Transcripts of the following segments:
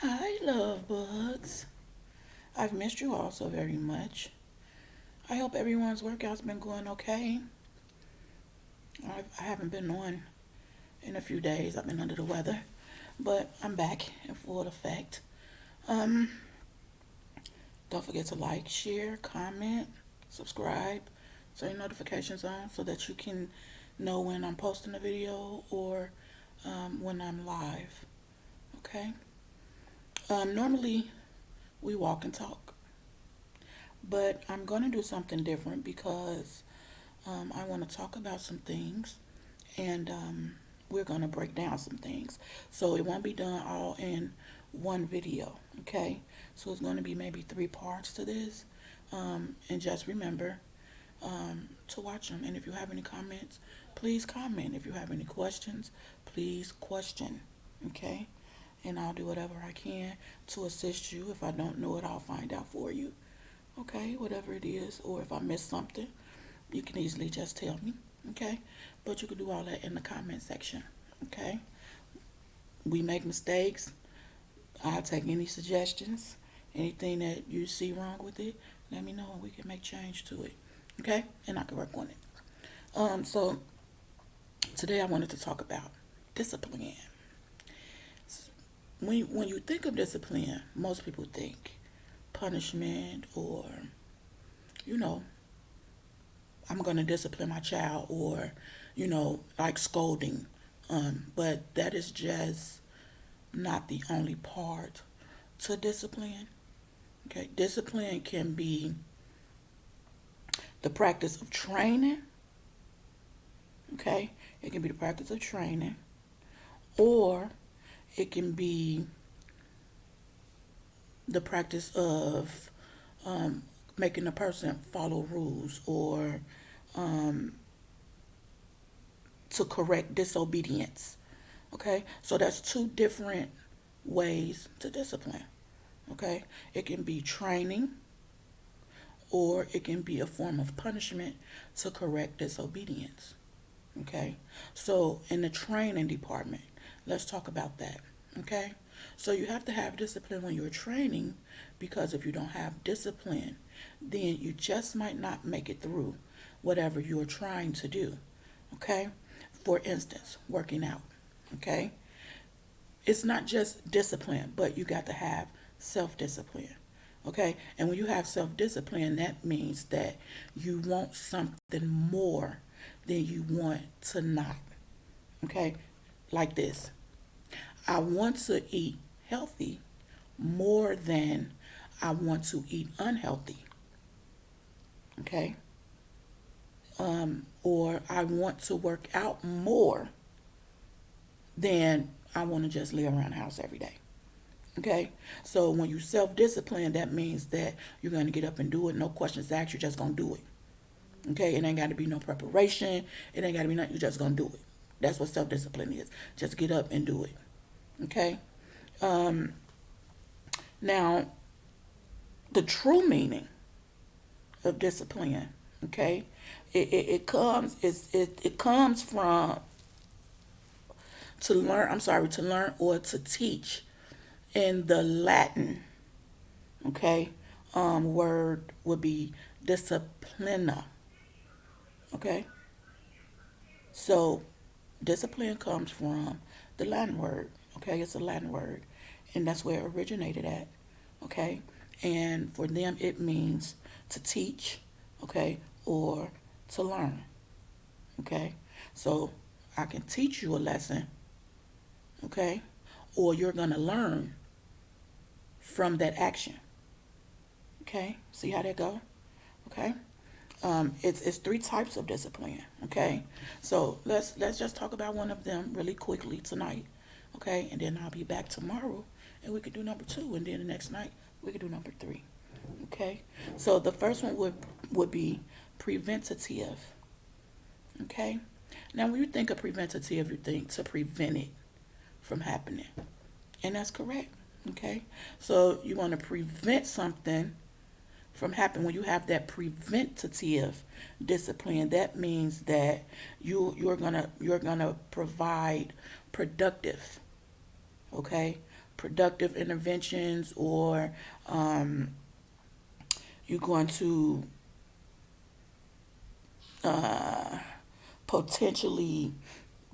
Hi, love bugs. I've missed you all so very much. I hope everyone's workout's been going okay. I haven't been on in a few days. I've been under the weather, but I'm back in full effect. Um, don't forget to like, share, comment, subscribe, turn your notifications on so that you can know when I'm posting a video or when I'm live. Okay. Normally we walk and talk, but I'm gonna do something different because I want to talk about some things and we're going to break down some things. So it won't be done all in one video, okay? So it's going to be maybe three parts to this. And just remember to watch them. And if you have any comments, please comment. If you have any questions, please question, okay? And I'll do whatever I can to assist you. If I don't know it, I'll find out for you, okay? Whatever it is, or if I miss something, you can easily just tell me, okay? But you can do all that in the comment section, okay? We make mistakes. I'll take any suggestions. Anything that you see wrong with it, let me know and we can make change to it, okay? And I can work on it. So today I wanted to talk about discipline. When you think of discipline, most people think punishment or, you know, I'm going to discipline my child or, like scolding. But that is just not the only part to discipline. Okay, discipline can be the practice of training. Okay, it can be the practice of training, or it can be the practice of making a person follow rules or um, to correct disobedience. Okay, so that's two different ways to discipline. Okay, it can be training or it can be a form of punishment to correct disobedience. Okay, so in the training department, let's talk about that. Okay, so you have to have discipline when you're training because if you don't have discipline, then you just might not make it through whatever you're trying to do. Okay, for instance, working out. Okay, it's not just discipline, but you got to have self discipline. Okay, and when you have self discipline, that means that you want something more than you want to not. Okay, like this, I want to eat healthy more than I want to eat unhealthy. Okay, or I want to work out more than I want to just lay around the house every day. Okay, so when you self discipline, that means that you're going to get up and do it. No questions asked. You're just going to do it. Okay, it ain't got to be no preparation. It ain't got to be nothing. You're just going to do it. That's what self discipline is. Just get up and do it. Okay, now the true meaning of discipline. Okay, it comes from to learn. I'm sorry, to learn or to teach in the Latin. Okay, word would be disciplina. Okay, so discipline comes from the Latin word. Okay, it's a Latin word, and that's where it originated at. Okay, and for them it means to teach. Okay, or to learn. Okay, so I can teach you a lesson. Okay, or you're gonna learn from that action. Okay, see how that go? Okay, it's three types of discipline. Okay, so let's just talk about one of them really quickly tonight. Okay, and then I'll be back tomorrow, and we could do number two, and then the next night we could do number three. Okay, so the first one would be preventative. Okay, now when you think of preventative, you think to prevent it from happening, and that's correct. Okay, so you want to prevent something from happening. When you have that preventative discipline, that means that you're gonna provide productive, okay, productive interventions, or you're going to potentially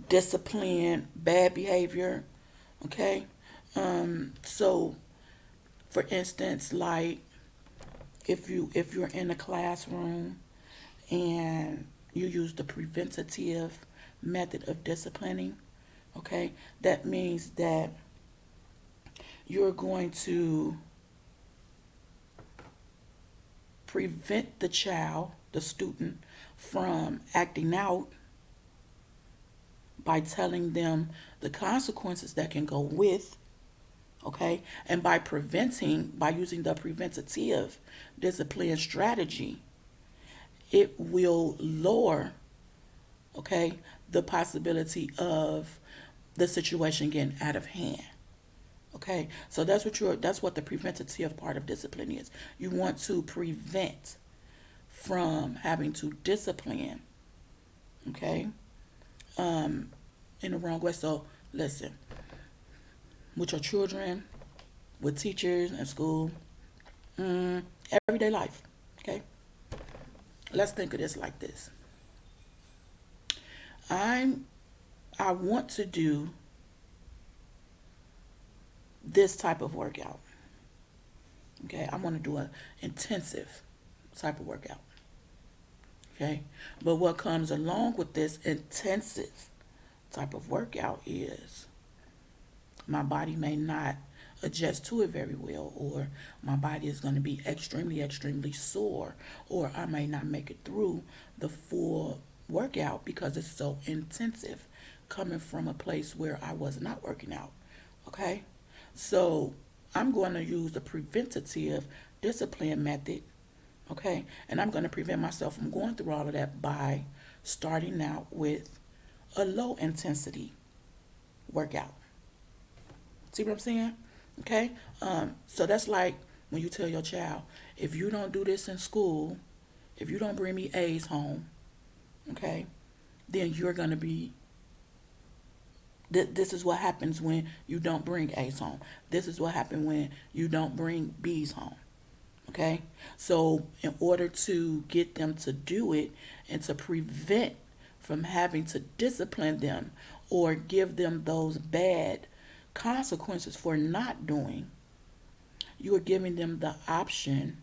discipline bad behavior. Okay. So for instance, like if you're in a classroom and you use the preventative method of disciplining, okay, that means that you're going to prevent the child, the student, from acting out by telling them the consequences that can go with, okay, and by using the preventative discipline strategy, it will lower, okay, the possibility of the situation getting out of hand. Okay, so that's what the preventative part of discipline is. You want to prevent from having to discipline, okay, in the wrong way. So listen, with your children, with teachers in school, mm, everyday life. Okay, let's think of this like this. I'm I want to do this type of workout. Okay, I want to do an intensive type of workout. Okay, but what comes along with this intensive type of workout is my body may not adjust to it very well, or my body is going to be extremely, extremely sore, or I may not make it through the full workout because it's so intensive coming from a place where I was not working out. Okay, so I'm going to use the preventative discipline method. Okay, and I'm going to prevent myself from going through all of that by starting out with a low intensity workout. See what I'm saying? Okay, so that's like when you tell your child, if you don't do this in school, if you don't bring me A's home, okay, then you're going to be this is what happens when you don't bring A's home. This is what happens when you don't bring B's home. Okay? So, in order to get them to do it and to prevent from having to discipline them or give them those bad consequences for not doing, you are giving them the option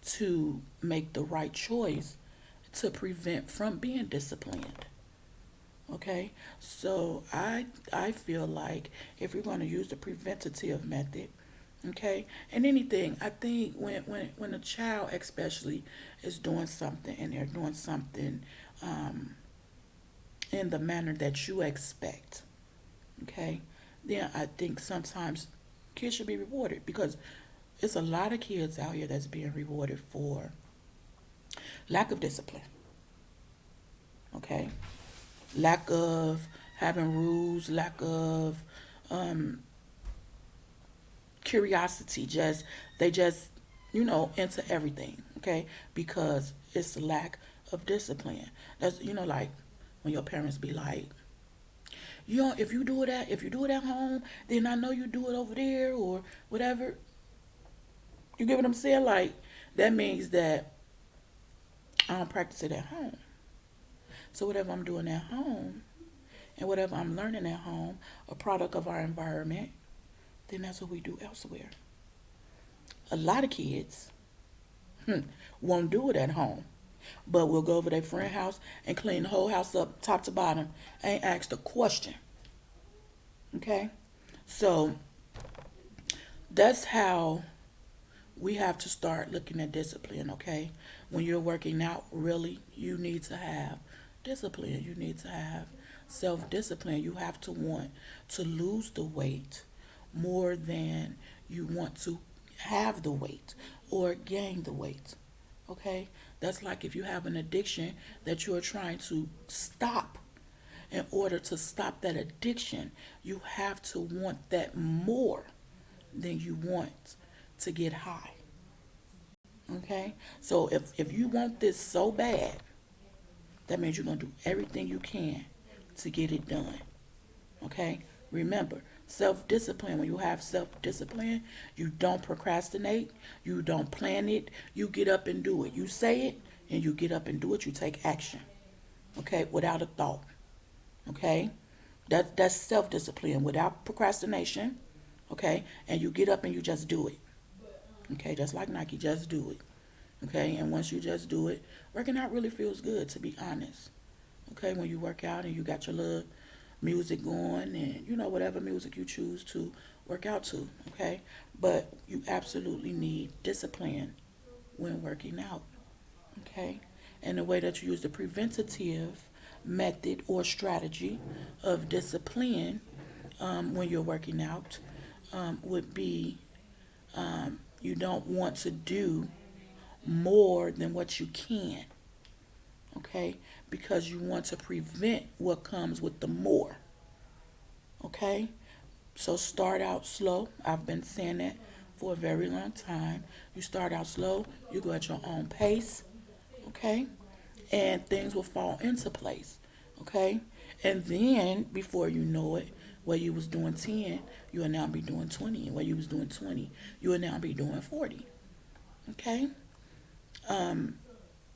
to make the right choice to prevent from being disciplined. Okay, so I feel like if you're going to use the preventative method, okay, and anything, I think when a child especially is doing something and they're doing something in the manner that you expect, okay, then I think sometimes kids should be rewarded because it's a lot of kids out here that's being rewarded for lack of discipline, okay, lack of having rules, lack of um, curiosity. They just into everything, okay, because it's lack of discipline. That's like when your parents be like, if you do it at home, then I know you do it over there or whatever. You get what I'm saying? Like that means that I don't practice it at home. So whatever I'm doing at home and whatever I'm learning at home, a product of our environment, then that's what we do elsewhere. A lot of kids won't do it at home, but we'll go over their friend house and clean the whole house up top to bottom. Ain't asked a question. Okay? So that's how we have to start looking at discipline, okay? When you're working out, really, you need to have discipline. You need to have self discipline. You have to want to lose the weight more than you want to have the weight or gain the weight, okay? That's like if you have an addiction that you're trying to stop. In order to stop that addiction, you have to want that more than you want to get high. Okay? So if you want this so bad, that means you're going to do everything you can to get it done. Okay? Remember, Self discipline. When you have self discipline, you don't procrastinate, you don't plan it, you get up and do it. You say it and you get up and do it. You take action, okay, without a thought, okay? That's self discipline without procrastination, okay? And you get up and you just do it, okay? Just like Nike, just do it, okay? And once you just do it, working out really feels good, to be honest, okay? When you work out and you got your little music going and whatever music you choose to work out to, okay? But you absolutely need discipline when working out, okay? And the way that you use the preventative method or strategy of discipline when you're working out would be you don't want to do more than what you can, okay? Because you want to prevent what comes with the more, okay? So start out slow. I've been saying that for a very long time. You start out slow, you go at your own pace, okay? And things will fall into place, okay? And then before you know it, where you was doing 10, you will now be doing 20. And where you was doing 20, you will now be doing 40, okay?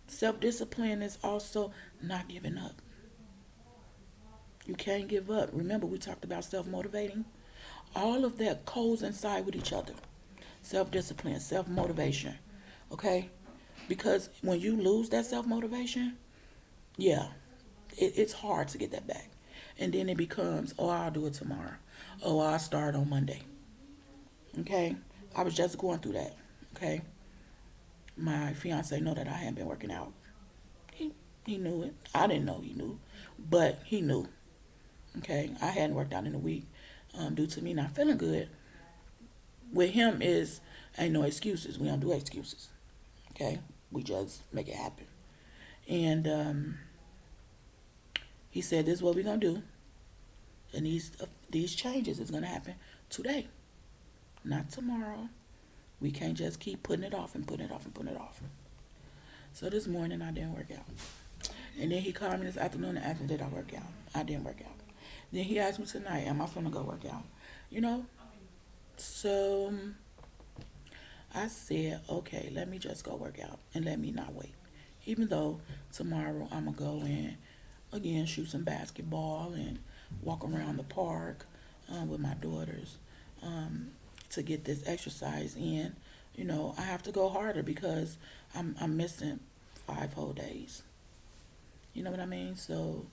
Self-discipline is also not giving up. You can't give up. Remember, we talked about self-motivating. All of that coincide with each other. Self-discipline, self-motivation, okay? Because when you lose that self-motivation, yeah, it's hard to get that back. And then it becomes, oh, I'll do it tomorrow. Oh, I'll start on Monday. Okay? I was just going through that. Okay? My fiance know that I hadn't been working out. He knew it. I didn't know he knew, but he knew. Okay? I hadn't worked out in a week due to me not feeling good. With him is ain't no excuses. We don't do excuses. Okay? We just make it happen. And he said, "This is what we're gonna do, and these changes is gonna happen today, not tomorrow. We can't just keep putting it off and putting it off and putting it off." So this morning I didn't work out, and then he called me this afternoon and asked me did I work out. I didn't work out. Then he asked me tonight, "Am I gonna go work out?" You know. So I said, "Okay, let me just go work out and let me not wait." Even though tomorrow I'm gonna go in again, shoot some basketball and walk around the park with my daughters to get this exercise in. I have to go harder because I'm missing 5 whole days. You know what I mean? So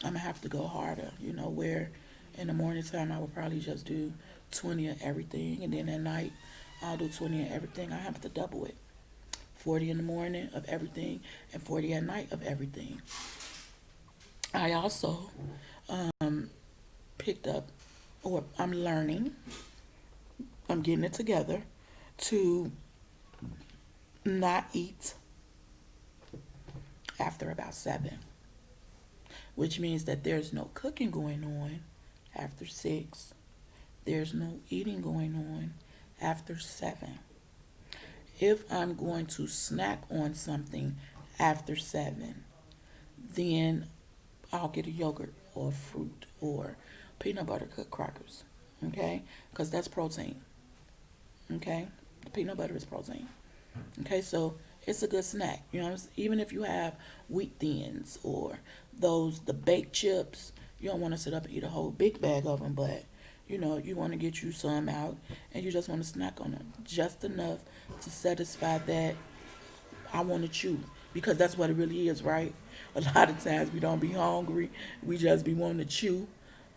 I'm gonna have to go harder. Where in the morning time I would probably just do 20 of everything, and then at night I'll do 20 of everything. I have to double it. 40 in the morning of everything and 40 at night of everything. I also picked up, or I'm learning, I'm getting it together to not eat after about 7, which means that there's no cooking going on after 6. There's no eating going on after 7. If I'm going to snack on something after 7, then I'll get a yogurt or fruit or peanut butter crackers, okay? Because that's protein, okay? The peanut butter is protein, okay? So it's a good snack, even if you have wheat thins or the baked chips. You don't want to sit up and eat a whole big bag of them, but you want to get you some out, and you just want to snack on them just enough to satisfy that I want to chew, because that's what it really is, right? A lot of times we don't be hungry, we just be wanting to chew.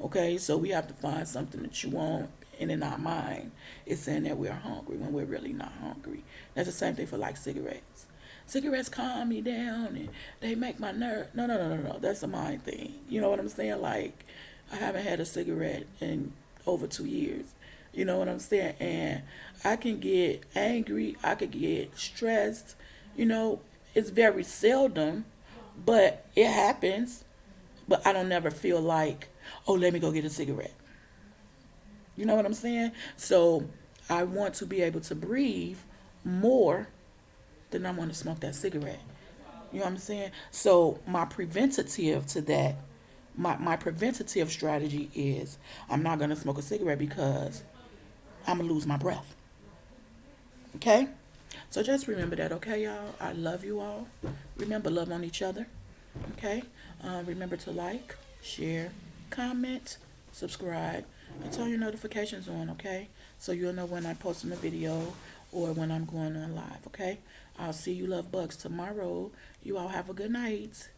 Okay, so we have to find something to chew on, and in our mind, it's saying that we're hungry when we're really not hungry. That's the same thing for like cigarettes. Cigarettes calm me down and they make my nerve. No, no, no, no, no. That's a mind thing. You know what I'm saying? Like, I haven't had a cigarette in over 2 years. You know what I'm saying? And I can get angry. I could get stressed. It's very seldom, but it happens. But I don't never feel like, oh, let me go get a cigarette. You know what I'm saying? So I want to be able to breathe more than I want to smoke that cigarette. You know what I'm saying? So my preventative to that my preventative strategy is I'm not going to smoke a cigarette because I'm going to lose my breath. Okay? So just remember that, okay, y'all? I love you all. Remember, love on each other. Okay? Remember to like, share, comment, subscribe, and turn your notifications on, okay? So you'll know when I'm posting a video or when I'm going on live, okay? I'll see you love bugs tomorrow. You all have a good night.